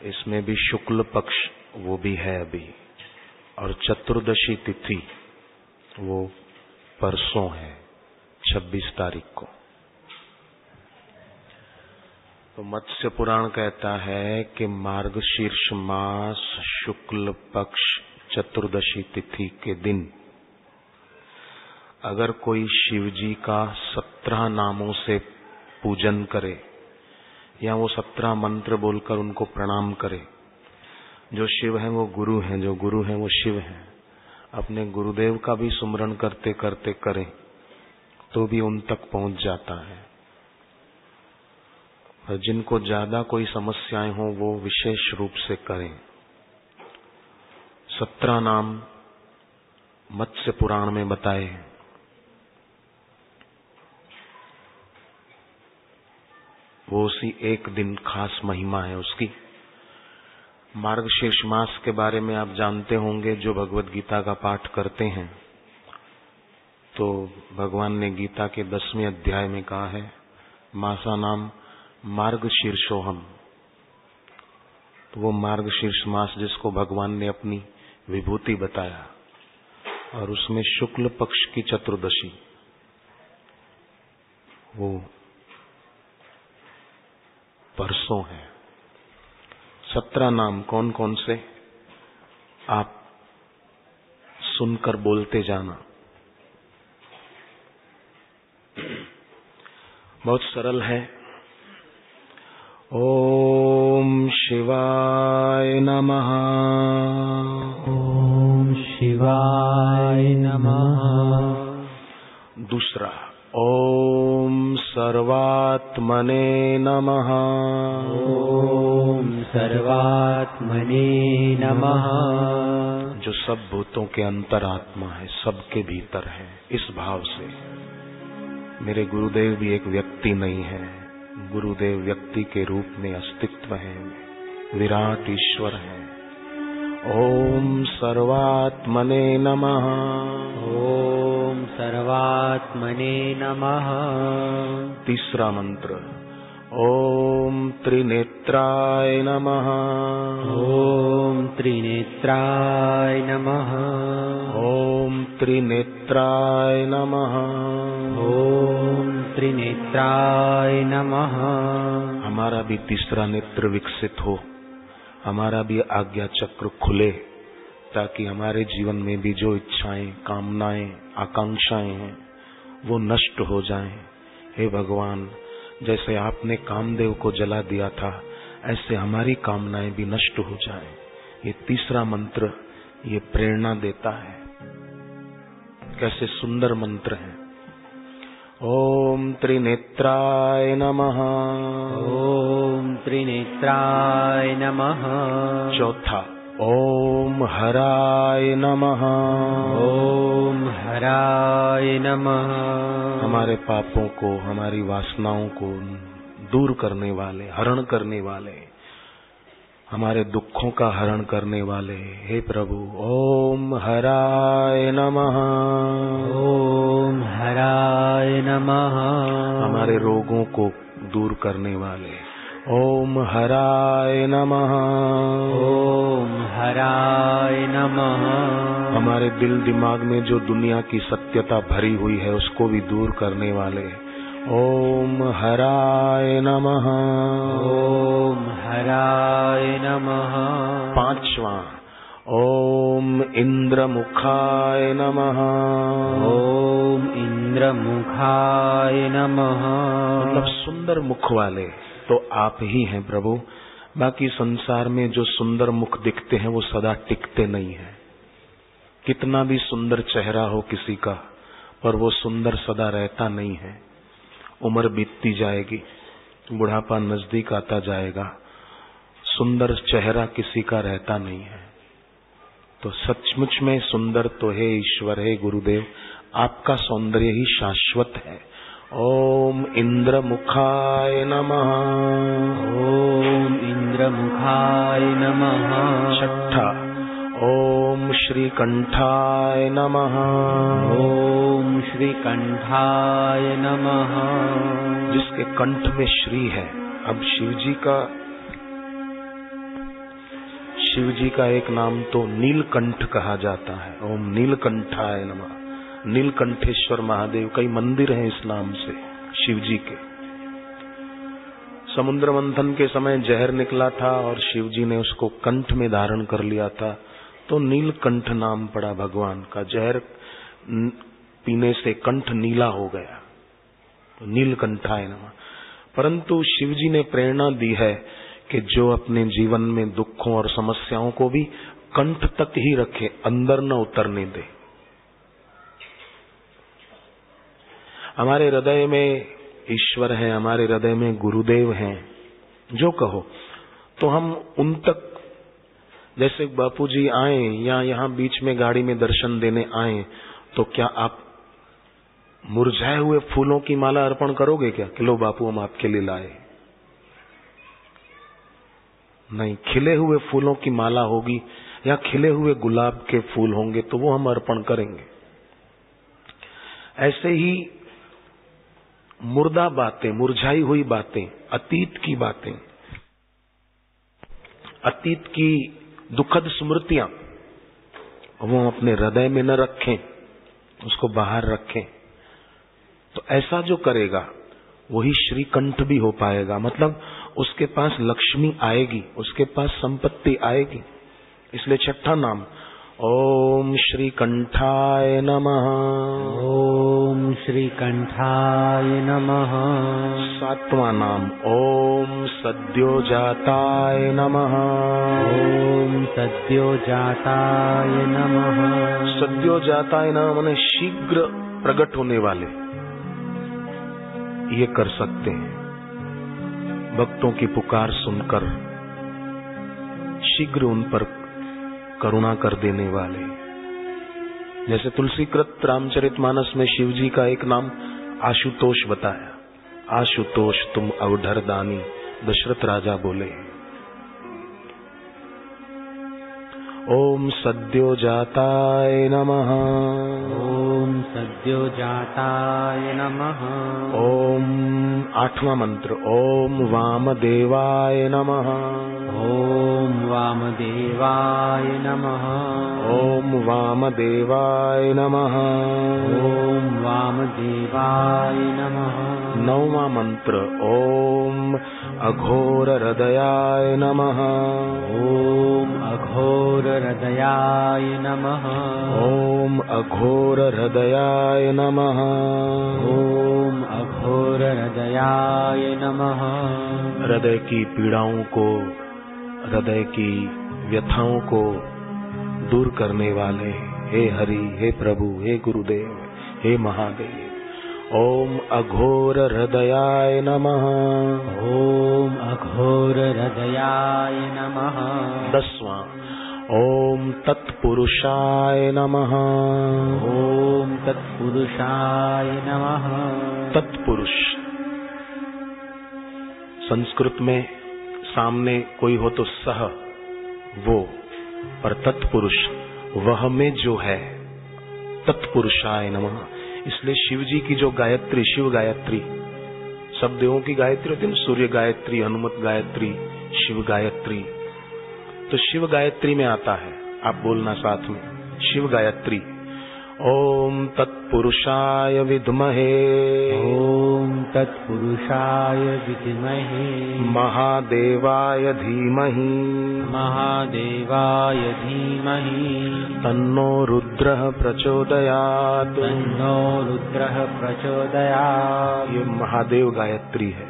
इसमें भी शुक्ल पक्ष वो भी है अभी, और चतुर्दशी तिथि वो परसों है 26 तारीख को। तो मत्स्य पुराण कहता है कि मार्गशीर्ष मास शुक्ल पक्ष चतुर्दशी तिथि के दिन अगर कोई शिव जी का 17 नामों से पूजन करे या वो 17 मंत्र बोलकर उनको प्रणाम करे, जो शिव हैं वो गुरु हैं, जो गुरु हैं वो शिव हैं, अपने गुरुदेव का भी सुमरण करते करते करें तो भी उन तक पहुंच जाता है। और जिनको ज्यादा कोई समस्याएं हो वो विशेष रूप से करें। 17 नाम मत्स्य पुराण में बताए हैं। वो उसी एक दिन खास महिमा है उसकी। मार्गशीर्ष मास के बारे में आप जानते होंगे, जो भगवत गीता का पाठ करते हैं, तो भगवान ने गीता के 10वें अध्याय में कहा है मासा नाम मार्गशीर्षोहम। तो वो मार्गशीर्ष मास जिसको भगवान ने अपनी विभूति बताया, और उसमें शुक्ल पक्ष की चतुर्दशी वो परसों है। 17 नाम कौन कौन से आप सुनकर बोलते जाना। बहुत सरल है। ओम शिवाय नमः। ओम शिवाय नमः। दूसरा, ओम सर्वात्मने नमः। ओम सर्वात्मने नमः। जो सब भूतों के अंतरात्मा है, सबके भीतर है, इस भाव से। मेरे गुरुदेव भी एक व्यक्ति नहीं है, गुरुदेव व्यक्ति के रूप में अस्तित्व है, विराट ईश्वर है। ओम सर्वात्मने नमः। ओम सर्वात्मने नमः। तीसरा मंत्र, ओम त्रिनेत्राय नमः। ओम त्रिनेत्राय नमः। ओम त्रिनेत्राय नमः। ओम त्रिनेत्राय नमः। हमारा भी तीसरा नेत्र विकसित हो, हमारा भी आज्ञा चक्र खुले, ताकि हमारे जीवन में भी जो इच्छाएं, कामनाएं, आकांक्षाएं हैं वो नष्ट हो जाएं। हे भगवान, जैसे आपने कामदेव को जला दिया था, ऐसे हमारी कामनाएं भी नष्ट हो जाएं। ये तीसरा मंत्र ये प्रेरणा देता है। कैसे सुंदर मंत्र है। ओम त्रिनेत्राय नमः। ओम त्रिनेत्राय नमः। चौथा, ओम हराय नमः। ओम हराय नमः। हमारे पापों को, हमारी वासनाओं को दूर करने वाले, हरण करने वाले, हमारे दुखों का हरण करने वाले, हे प्रभु, ओम हराय नमः। ओम हराय नमः। हमारे रोगों को दूर करने वाले, ओम हराय नमः। ओम हराय नमः। हमारे दिल दिमाग में जो दुनिया की सत्यता भरी हुई है उसको भी दूर करने वाले, ओम हराय नमः। ओम हराय नमः। पांचवा, ओम इंद्रमुखाय नमः। ओम इंद्रमुखाय नमः। मतलब सुंदर मुख वाले तो आप ही हैं प्रभु। बाकी संसार में जो सुंदर मुख दिखते हैं वो सदा टिकते नहीं है। कितना भी सुंदर चेहरा हो किसी का, पर वो सुंदर सदा रहता नहीं है। उम्र बीतती जाएगी, बुढ़ापा नजदीक आता जाएगा, सुंदर चेहरा किसी का रहता नहीं है। तो सचमुच में सुंदर तो है ईश्वर, है गुरुदेव, आपका सौंदर्य ही शाश्वत है। ओम इंद्रमुखाय नमः। ओम इंद्रमुखाय नमः। छठा, ओम श्रीकंठाय नमः। ओम श्रीकंठाय नमः। जिसके कंठ में श्री है। अब शिव जी का शिव जी का एक नाम तो नीलकंठ कहा जाता है। ओम नीलकंठाय नमः। नीलकंठेश्वर महादेव, कई मंदिर हैं इस नाम से शिव जी के। समुद्र मंथन के समय जहर निकला था और शिव जी ने उसको कंठ में धारण कर लिया था, तो नीलकंठ नाम पड़ा भगवान का। जहर पीने से कंठ नीला हो गया, तो नीलकंठाय नमः। परंतु शिव जी ने प्रेरणा दी है कि जो अपने जीवन में दुखों और समस्याओं को भी कंठ तक ही रखे, अंदर न उतरने दे। हमारे हृदय में ईश्वर है, हमारे हृदय में गुरुदेव हैं, जो कहो, तो हम उन तक, जैसे बापूजी आए या यहाँ बीच में गाड़ी में दर्शन देने आए, तो क्या आप मुरझाए हुए फूलों की माला अर्पण करोगे क्या कि लो बापू हम आपके लिए लाए? नहीं, खिले हुए फूलों की माला होगी या खिले हुए गुलाब के फूल होंगे तो वो हम अर्पण करेंगे। ऐसे ही मुर्दा बातें, मुरझाई हुई बातें, अतीत की बातें, अतीत की दुखद स्मृतियां, वो अपने हृदय में न रखें, उसको बाहर रखें। तो ऐसा जो करेगा वही श्रीकंठ भी हो पाएगा। मतलब उसके पास लक्ष्मी आएगी, उसके पास संपत्ति आएगी। इसलिए छठा नाम ओम श्रीकंठाय नमः। ओम श्रीकंठाय नमः। सातवां नाम ओम सद्योजाताय नमः। ओम सद्योजाताय नमः। सद्योजाताय नमः माने शीघ्र प्रकट होने वाले, ये कर सकते हैं। भक्तों की पुकार सुनकर शीघ्र उन पर करुणा कर देने वाले। जैसे तुलसीकृत रामचरितमानस में शिव जी का एक नाम आशुतोष बताया। आशुतोष तुम अवधर दानी, दशरथ राजा बोले। ओम सद्योजाताय नमः। ओम सद्योजाताय नमः। ओम आठवां मंत्र ओम वामदेवाय नमः। ओम वामदेवाय नमः। ओम वामदेवाय नमः। ओम वामदेवाय नमः। नौवां मंत्र ओम अघोर हृदयाय नमः। ओम अघोर हृदयाय नमः। ओम अघोर हृदयाय नमः। ओम अघोर हृदयाय नमः। हृदय की पीड़ाओं को, हृदय की व्यथाओं को दूर करने वाले हे हरि, हे प्रभु, हे गुरुदेव, हे महादेव। ओम अघोर हृदयाय नमः। ओम अघोर हृदयाय नमः। 10वां ओम तत्पुरुषाय नमः। ओम तत्पुरुषाय नमः। तत्पुरुष संस्कृत में सामने कोई हो तो सह, वो, पर तत्पुरुष वह में जो है, तत्पुरुषाय नमः। इसलिए शिव जी की जो गायत्री, शिव गायत्री, सब देवों की गायत्री होती है, सूर्य गायत्री, हनुमत गायत्री, शिव गायत्री। तो शिव गायत्री में आता है, आप बोलना साथ में, शिव गायत्री। ओम तत्पुरुषाय विद्महे। ओम तत्पुरुषाय विद्महे। महादेवाय धीमहि। महादेवाय धीमहि। तन्नो रुद्रः प्रचोदयात्। तन्नो रुद्रः प्रचोदयात्। ये महादेव गायत्री है।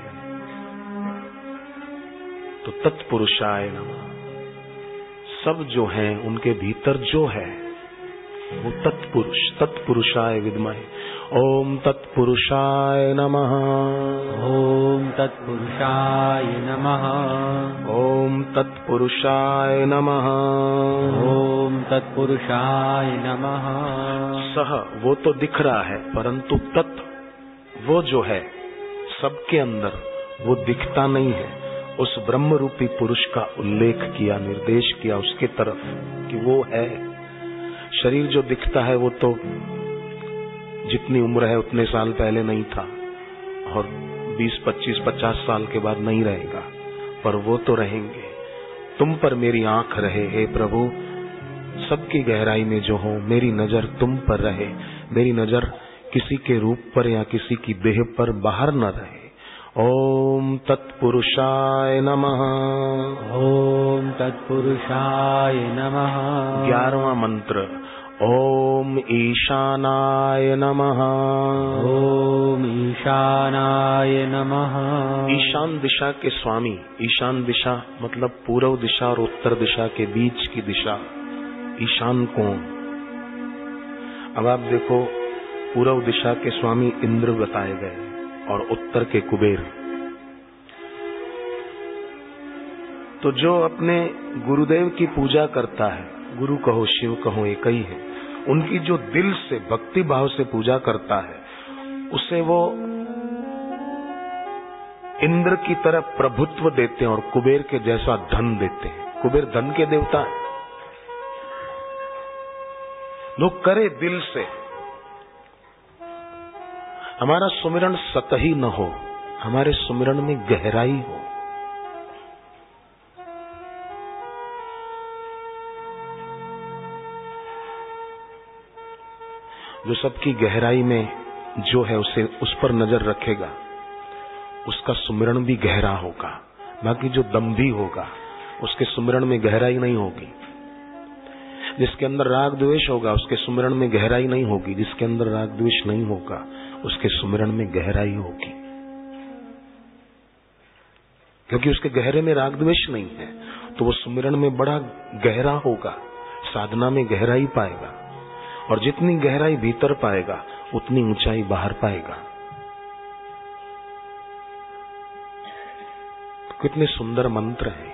तो तत्पुरुषाय नमः। सब जो हैं उनके भीतर जो है वो तत्पुरुष, तत्पुरुषाय विद्महे। ओम तत्पुरुषाय नमः। ओम तत्पुरुषाय नमः। ओम तत्पुरुषाय नमः। ओम तत्पुरुषाय नमः। सह वो तो दिख रहा है, परंतु तत् वो जो है सबके अंदर, वो दिखता नहीं है। उस ब्रह्म रूपी पुरुष का उल्लेख किया, निर्देश किया उसके तरफ कि वो है। शरीर जो दिखता है वो तो जितनी उम्र है उतने साल पहले नहीं था और 20, 25, 50 साल के बाद नहीं रहेगा, पर वो तो रहेंगे। तुम पर मेरी आंख रहे हे प्रभु, सबकी गहराई में जो हो मेरी नजर तुम पर रहे, मेरी नजर किसी के रूप पर या किसी की देह पर बाहर न रहे। ओम तत्पुरुषाय नमः। ओम तत्पुरुषाय नमः। 11वां मंत्र, ओम ईशानाय नमः। ओम ईशानाय नमः। ईशान दिशा के स्वामी, ईशान दिशा मतलब पूर्व दिशा और उत्तर दिशा के बीच की दिशा, ईशान कोण। अब आप देखो, पूर्व दिशा के स्वामी इंद्र बताए गए और उत्तर के कुबेर। तो जो अपने गुरुदेव की पूजा करता है, गुरु कहो शिव कहो एक ही है, उनकी जो दिल से भक्ति भाव से पूजा करता है, उसे वो इंद्र की तरह प्रभुत्व देते हैं और कुबेर के जैसा धन देते हैं। कुबेर धन के देवता है। लोग करे दिल से। हमारा सुमिरन सतही न हो, हमारे सुमिरन में गहराई हो। जो सबकी गहराई में जो है उसे उस पर नजर रखेगा, उसका सुमिरन भी गहरा होगा। बाकी जो दंभी होगा उसके सुमिरन में गहराई नहीं होगी। जिसके अंदर राग द्वेष होगा उसके सुमिरन में गहराई नहीं होगी। जिसके अंदर राग द्वेष नहीं होगा उसके सुमिरन में गहराई होगी, क्योंकि उसके गहरे में राग द्वेष नहीं है, तो वो सुमिरन में बड़ा गहरा होगा, साधना में गहराई पाएगा। और जितनी गहराई भीतर पाएगा उतनी ऊंचाई बाहर पाएगा। कितने सुंदर मंत्र है।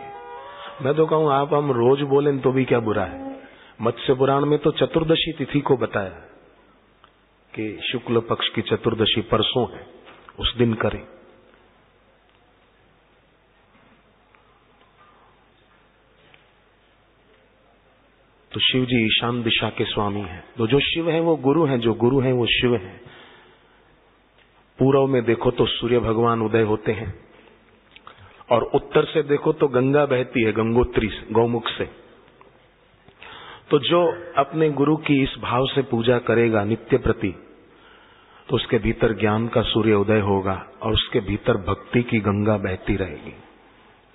मैं तो कहूं आप हम रोज बोलें तो भी क्या बुरा है। मत्स्य पुराण में तो चतुर्दशी तिथि को बताया कि शुक्ल पक्ष की चतुर्दशी परसों है, उस दिन करें। तो शिव जी ईशान दिशा के स्वामी हैं। तो जो शिव है वो गुरु हैं, जो गुरु हैं वो शिव हैं। पूर्व में देखो तो सूर्य भगवान उदय होते हैं और उत्तर से देखो तो गंगा बहती है गंगोत्री गौमुख से। तो जो अपने गुरु की इस भाव से पूजा करेगा नित्य प्रति, तो उसके भीतर ज्ञान का सूर्य उदय होगा और उसके भीतर भक्ति की गंगा बहती रहेगी।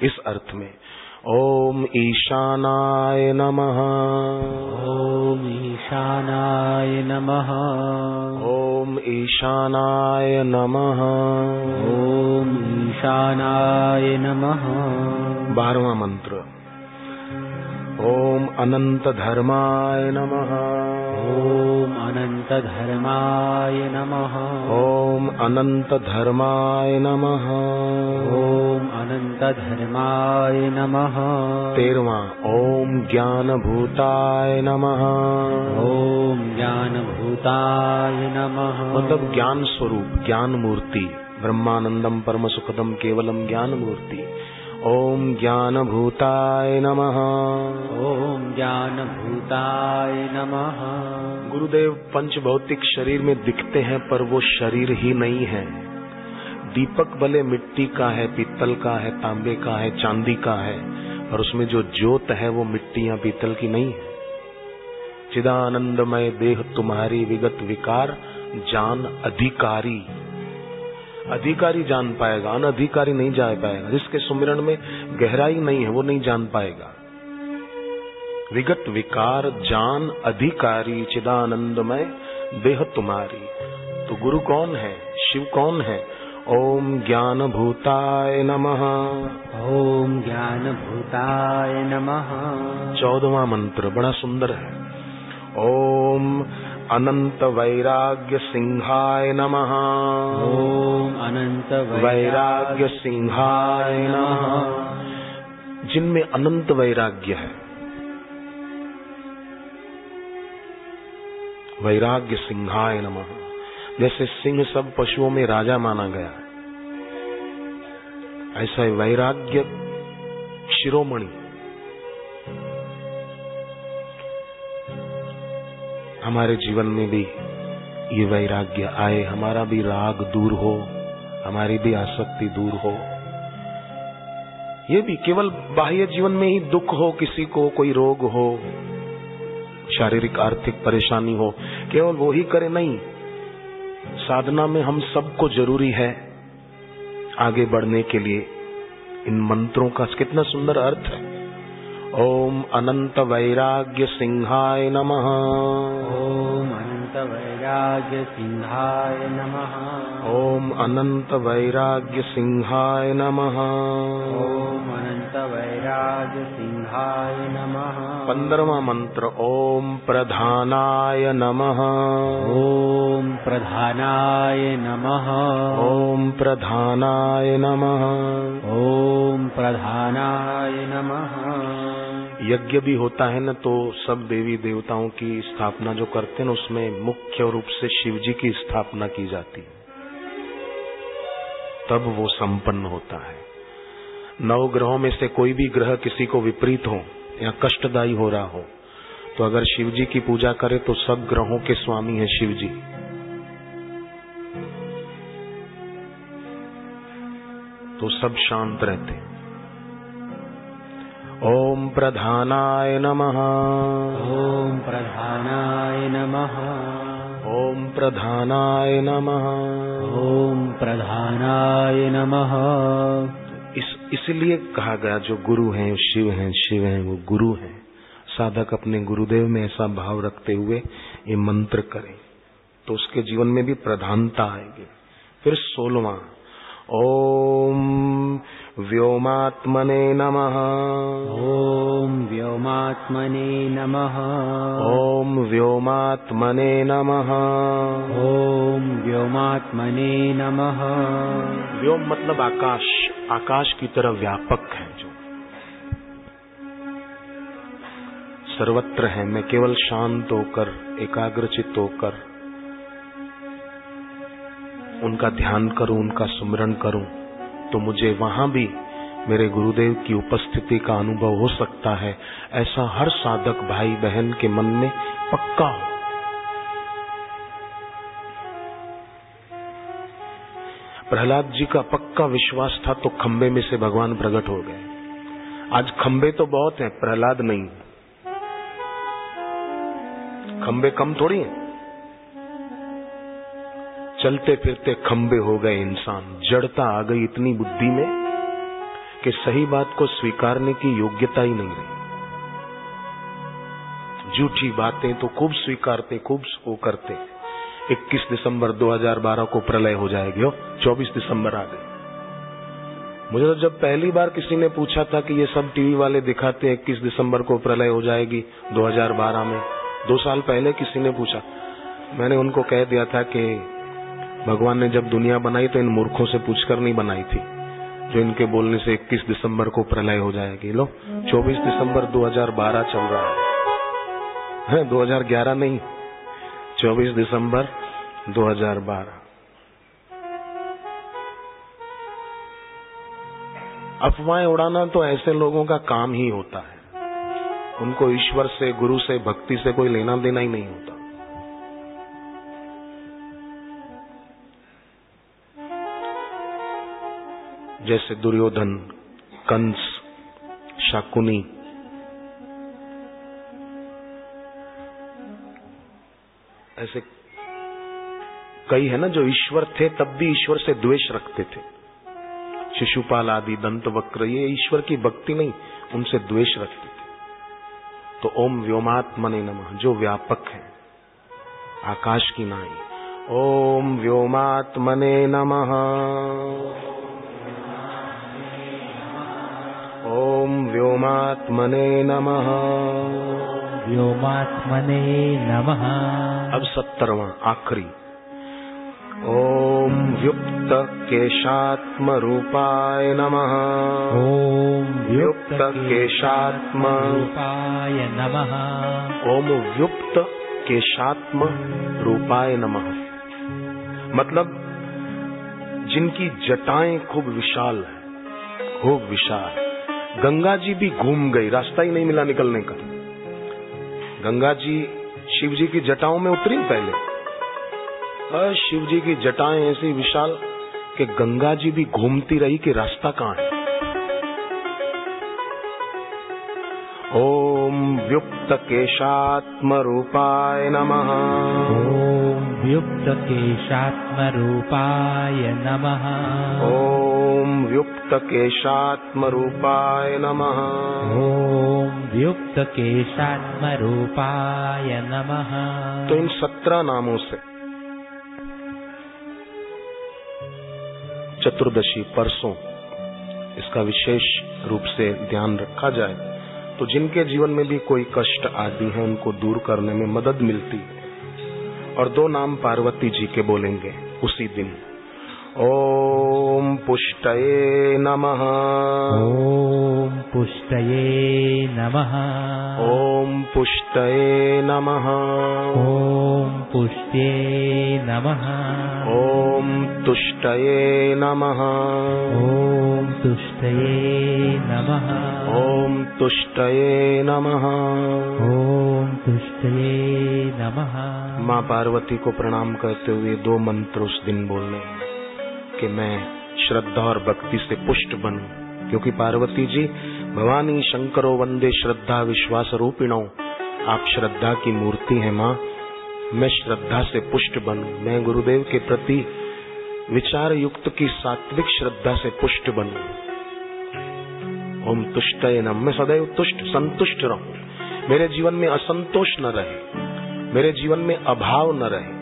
इस अर्थ में ओम ईशानाय नमः। ओम ईशानाय नमः। ओम ईशानाय नमः। ओम ईशानाय नमः। 12वां मंत्र, ओम अनंत धर्माय नमः। ओम अनंत धर्माय नमः। ओम अनंत धर्माय नमः। ओम अनंत धर्माय नमः। 13वां, ओम ज्ञान भूताय नमः। ओम ज्ञान भूताय नमः। मतलब ज्ञान स्वरूप, ज्ञान मूर्ति, ब्रह्मानंदम परम सुखदम केवलम ज्ञान मूर्ति। ओम ज्ञान भूताय नमः। ओम ज्ञान भूताय नमः। गुरुदेव पंच भौतिक शरीर में दिखते हैं पर वो शरीर ही नहीं है। दीपक भले मिट्टी का है, पीतल का है, तांबे का है, चांदी का है, पर उसमें जो ज्योत है वो मिट्टी या पीतल की नहीं है। चिदानंदमय देह तुम्हारी विगत विकार जान अधिकारी। अधिकारी जान पाएगा, अनधिकारी नहीं जा पाएगा। जिसके सुमिरन में गहराई नहीं है वो नहीं जान पाएगा। विगत विकार जान अधिकारी चिदानंदमय देह तुम्हारी। तो गुरु कौन है, शिव कौन है? ओम ज्ञान भूताय नमः। ओम ज्ञान भूताय नमः। 14वां मंत्र बड़ा सुंदर है। ओम अनंत वैराग्य सिंहाय नमः। ओम अनंत वैराग्य सिंहाय नमः। जिनमें अनंत वैराग्य है, वैराग्य सिंहाय नमः। जैसे सिंह सब पशुओं में राजा माना गया, ऐसा ही वैराग्य शिरोमणि। हमारे जीवन में भी ये वैराग्य आए, हमारा भी राग दूर हो, हमारी भी आसक्ति दूर हो। ये भी केवल बाह्य जीवन में ही दुख हो, किसी को कोई रोग हो, शारीरिक आर्थिक परेशानी हो, केवल वो ही करे नहीं। साधना में हम सबको जरूरी है आगे बढ़ने के लिए। इन मंत्रों का कितना सुंदर अर्थ है। ओम अनंत वैराग्य सिंहाय नमः। ओम अनंत वैराग्य सिंहाय नमः। ओम अनंत वैराग्य सिंहाय नमः। ओम अनंत वैराग्य सिंहाय नमः। 15वां मंत्र ओम प्रधानाय नमः। ओम प्रधानाय नमः। ओम प्रधानाय नमः। ओम प्रधानाय नमः। यज्ञ भी होता है न, तो सब देवी देवताओं की स्थापना जो करते हैं न, उसमें मुख्य रूप से शिव जी की स्थापना की जाती है, तब वो संपन्न होता है। 9 ग्रहों में से कोई भी ग्रह किसी को विपरीत हो या कष्टदायी हो रहा हो, तो अगर शिव जी की पूजा करे तो सब ग्रहों के स्वामी है शिव जी। तो सब शांत रहते हैं। ओम प्रधानाय नमः। ओम प्रधानाय नमः। ओम प्रधानाय नमः। ओम प्रधानाय नमः। इसलिए कहा गया जो गुरु हैं शिव हैं वो गुरु हैं। साधक अपने गुरुदेव में ऐसा भाव रखते हुए ये मंत्र करें तो उसके जीवन में भी प्रधानता आएगी। फिर 16वां ओम व्योमात्मने नमः। ओम व्योमात्मने नमः। ओम व्योमात्मने नमः। ओम व्योमात्मने नमः। व्योम मतलब आकाश, आकाश की तरह व्यापक है, जो सर्वत्र है। मैं केवल शांत होकर एकाग्रचित्त होकर उनका ध्यान करूं, उनका सुमिरन करूं, तो मुझे वहां भी मेरे गुरुदेव की उपस्थिति का अनुभव हो सकता है। ऐसा हर साधक भाई बहन के मन में पक्का हो। प्रहलाद जी का पक्का विश्वास था तो खंबे में से भगवान प्रकट हो गए। आज खंबे तो बहुत हैं, प्रहलाद नहीं। खंबे कम थोड़ी हैं। चलते फिरते खंबे हो गए इंसान। जड़ता आ गई इतनी बुद्धि में कि सही बात को स्वीकारने की योग्यता ही नहीं रही। झूठी बातें तो खूब स्वीकारते, खूब वो करते। 21 दिसंबर 2012 को प्रलय हो जाएगी, 24 दिसंबर आ गई। मुझे तो जब पहली बार किसी ने पूछा था कि ये सब टीवी वाले दिखाते हैं 21 दिसंबर को प्रलय हो जाएगी 2012 में, 2 साल पहले किसी ने पूछा, मैंने उनको कह दिया था कि भगवान ने जब दुनिया बनाई तो इन मूर्खों से पूछकर नहीं बनाई थी, जो इनके बोलने से 21 दिसंबर को प्रलय हो जाएगी। लो 24 दिसंबर 2012 चल रहा है, 2011 नहीं, 24 दिसंबर 2012। अफवाहें उड़ाना तो ऐसे लोगों का काम ही होता है। उनको ईश्वर से, गुरु से, भक्ति से कोई लेना देना ही नहीं होता। जैसे दुर्योधन, कंस, शाकुनी, ऐसे कई है ना जो ईश्वर थे तब भी ईश्वर से द्वेष रखते थे। शिशुपाल आदि, दंतवक्र, ये ईश्वर की भक्ति नहीं, उनसे द्वेष रखते थे। तो ओम व्योमात्मने नमः, जो व्यापक है, आकाश की नाई। ओम व्योमात्मने नमः। ओम व्योमात्मने नमः। व्योमात्मने नमः। अब 17वां आखिरी ओम व्युक्त केशात्म रूपाय नमः। ओम व्युक्त केशात्म रूपाय नमः। ओम व्युक्त केशात्म रूपाय नमः, मतलब जिनकी जटाएं खूब विशाल है, खूब विशाल। गंगा जी भी घूम गई, रास्ता ही नहीं मिला निकलने का। गंगा जी शिव जी की जटाओं में उतरी पहले, और शिव जी की जटाएं ऐसी विशाल कि गंगा जी भी घूमती रही कि रास्ता कहां है। ओम व्युक्तकेशात्मरूपाय नमः। ओम व्युक्तकेशात्मरूपाय नमः। ओम व्युक्तकेशात्मरूपाय नमः। ओम व्युक्तकेशात्मरूपाय नमः। तो इन 17 नामों से चतुर्दशी परसों इसका विशेष रूप से ध्यान रखा जाए तो जिनके जीवन में भी कोई कष्ट आदि है उनको दूर करने में मदद मिलती है। और 2 नाम पार्वती जी के बोलेंगे उसी दिन। ओम पुष्टये नमः। ओम पुष्टये नमः। ओम पुष्टये नमः। ओम पुष्टये नमः। ओम तुष्टये नमः। ओम तुष्टये नमः। ओम तुष्टये नमः। ओम तुष्टये नमः। माँ पार्वती को प्रणाम करते हुए 2 मंत्र उस दिन बोलने हैं कि मैं श्रद्धा और भक्ति से पुष्ट बनूं, क्योंकि पार्वती जी भवानी शंकरो वंदे श्रद्धा विश्वास रूपिणो, आप श्रद्धा की मूर्ति हैं माँ। मैं श्रद्धा से पुष्ट बनूं, मैं गुरुदेव के प्रति विचार युक्त की सात्विक श्रद्धा से पुष्ट बनूं। ओम तुष्टये नमः। मैं सदैव तुष्ट संतुष्ट रहूं, मेरे जीवन में असंतोष न रहे, मेरे जीवन में अभाव न रहे,